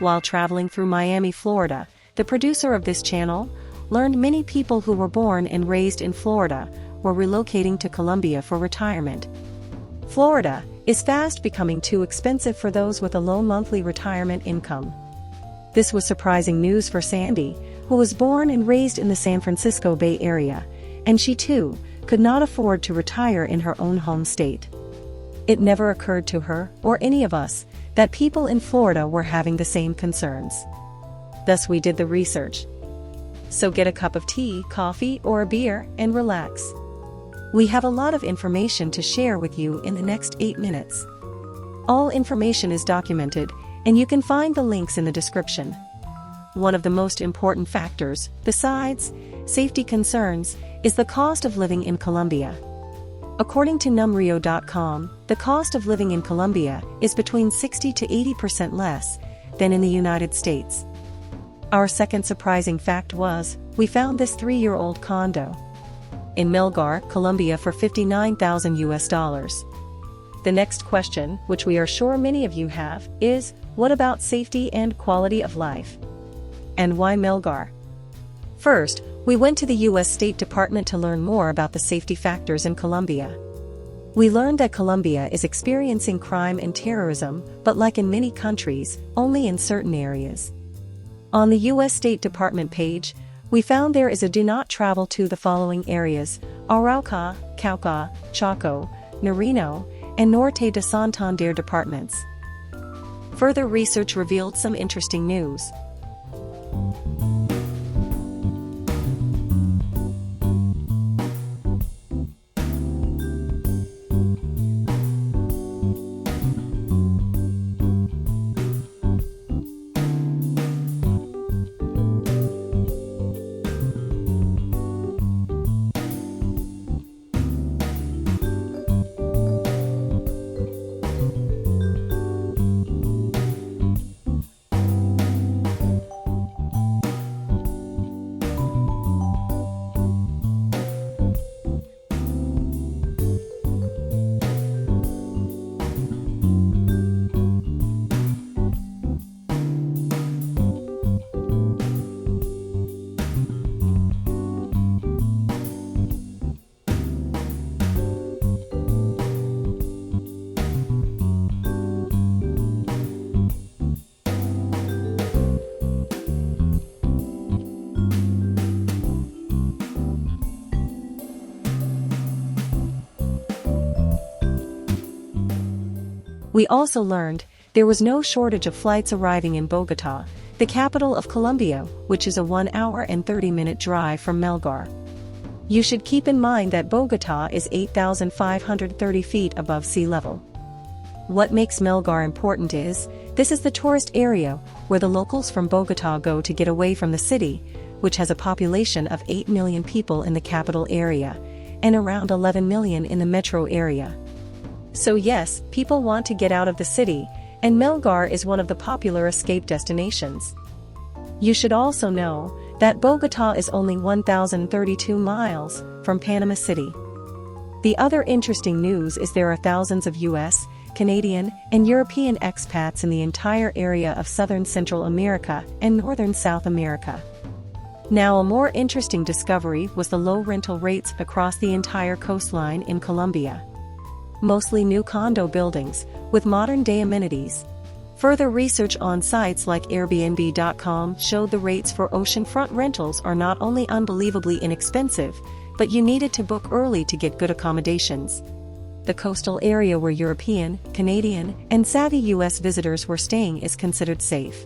While traveling through Miami, Florida, the producer of this channel learned many people who were born and raised in Florida were relocating to Colombia for retirement. Florida is fast becoming too expensive for those with a low monthly retirement income. This was surprising news for Sandy, who was born and raised in the San Francisco Bay Area, and she too could not afford to retire in her own home state. It never occurred to her, or any of us, that people in Florida were having the same concerns. Thus we did the research. So get a cup of tea, coffee, or a beer, and relax. We have a lot of information to share with you in the next 8 minutes. All information is documented, and you can find the links in the description. One of the most important factors, besides safety concerns, is the cost of living in Colombia. According to numrio.com, the cost of living in Colombia is between 60 to 80% less than in the United States. Our second surprising fact was, we found this 3-year-old condo in Melgar, Colombia for $59,000 US. The next question, which we are sure many of you have, is, what about safety and quality of life? And why Melgar? First, we went to the U.S. State Department to learn more about the safety factors in Colombia. We learned that Colombia is experiencing crime and terrorism, but like in many countries, only in certain areas. On the U.S. State Department page, we found there is a do not travel to the following areas: Arauca, Cauca, Chaco, Nariño, and Norte de Santander departments. Further research revealed some interesting news. We also learned there was no shortage of flights arriving in Bogotá, the capital of Colombia, which is a 1 hour and 30-minute drive from Melgar. You should keep in mind that Bogotá is 8,530 feet above sea level. What makes Melgar important is, this is the tourist area where the locals from Bogotá go to get away from the city, which has a population of 8 million people in the capital area, and around 11 million in the metro area. So yes, people want to get out of the city, and Melgar is one of the popular escape destinations. You should also know that Bogotá is only 1,032 miles from Panama City. The other interesting news is there are thousands of US, Canadian, and European expats in the entire area of southern Central America and northern South America. Now, a more interesting discovery was the low rental rates across the entire coastline in Colombia. Mostly new condo buildings, with modern-day amenities. Further research on sites like AIRBNB.com showed the rates for oceanfront rentals are not only unbelievably inexpensive, but you needed to book early to get good accommodations. The coastal area where European, Canadian, and savvy US visitors were staying is considered safe.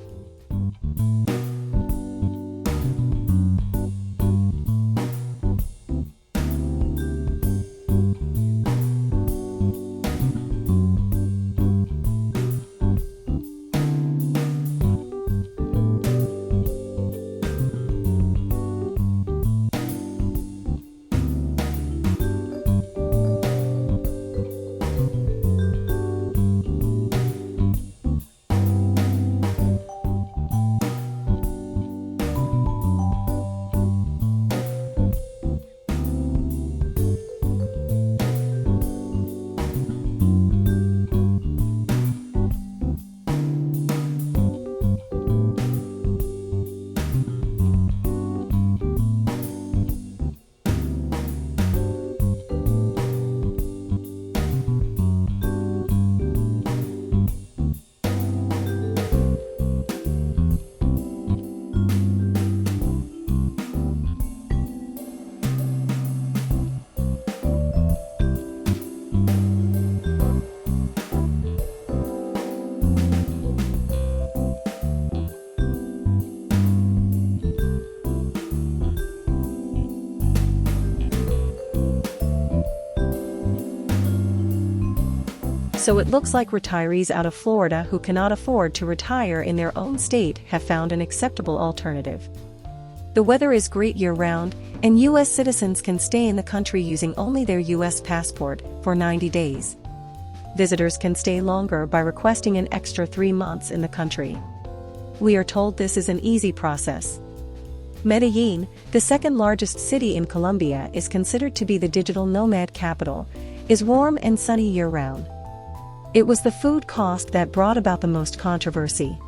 So it looks like retirees out of Florida who cannot afford to retire in their own state have found an acceptable alternative. The weather is great year-round, and U.S. citizens can stay in the country using only their U.S. passport for 90 days. Visitors can stay longer by requesting an extra 3 months in the country. We are told this is an easy process. Medellin, the second largest city in Colombia, is considered to be the digital nomad capital, is warm and sunny year-round. It was the food cost that brought about the most controversy.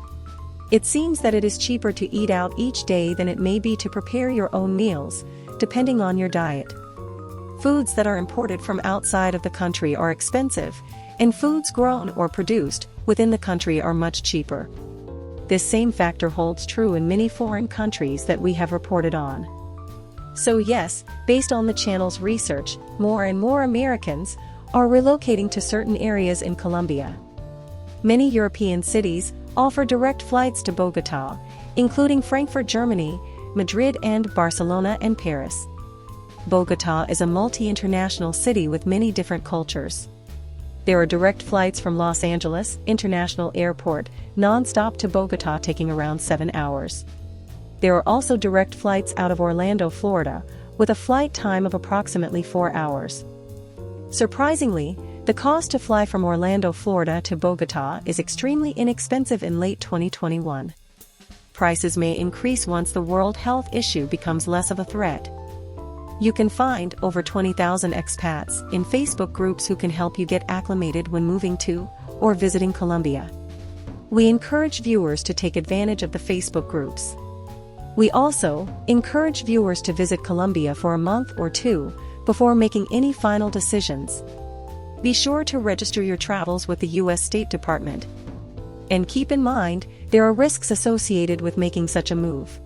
It seems that it is cheaper to eat out each day than it may be to prepare your own meals, depending on your diet. Foods that are imported from outside of the country are expensive, and foods grown or produced within the country are much cheaper. This same factor holds true in many foreign countries that we have reported on. So yes, based on the channel's research, more and more Americans are relocating to certain areas in Colombia. Many European cities offer direct flights to Bogotá, including Frankfurt, Germany, Madrid, and Barcelona and Paris. Bogotá is a multi-international city with many different cultures. There are direct flights from Los Angeles International Airport, non-stop to Bogotá, taking around 7 hours. There are also direct flights out of Orlando, Florida, with a flight time of approximately 4 hours. Surprisingly, the cost to fly from Orlando, Florida to Bogotá is extremely inexpensive in late 2021. Prices may increase once the world health issue becomes less of a threat. You can find over 20,000 expats in Facebook groups who can help you get acclimated when moving to or visiting Colombia. We encourage viewers to take advantage of the Facebook groups. We also encourage viewers to visit Colombia for a month or 2 before making any final decisions. Be sure to register your travels with the U.S. State Department. And keep in mind, there are risks associated with making such a move.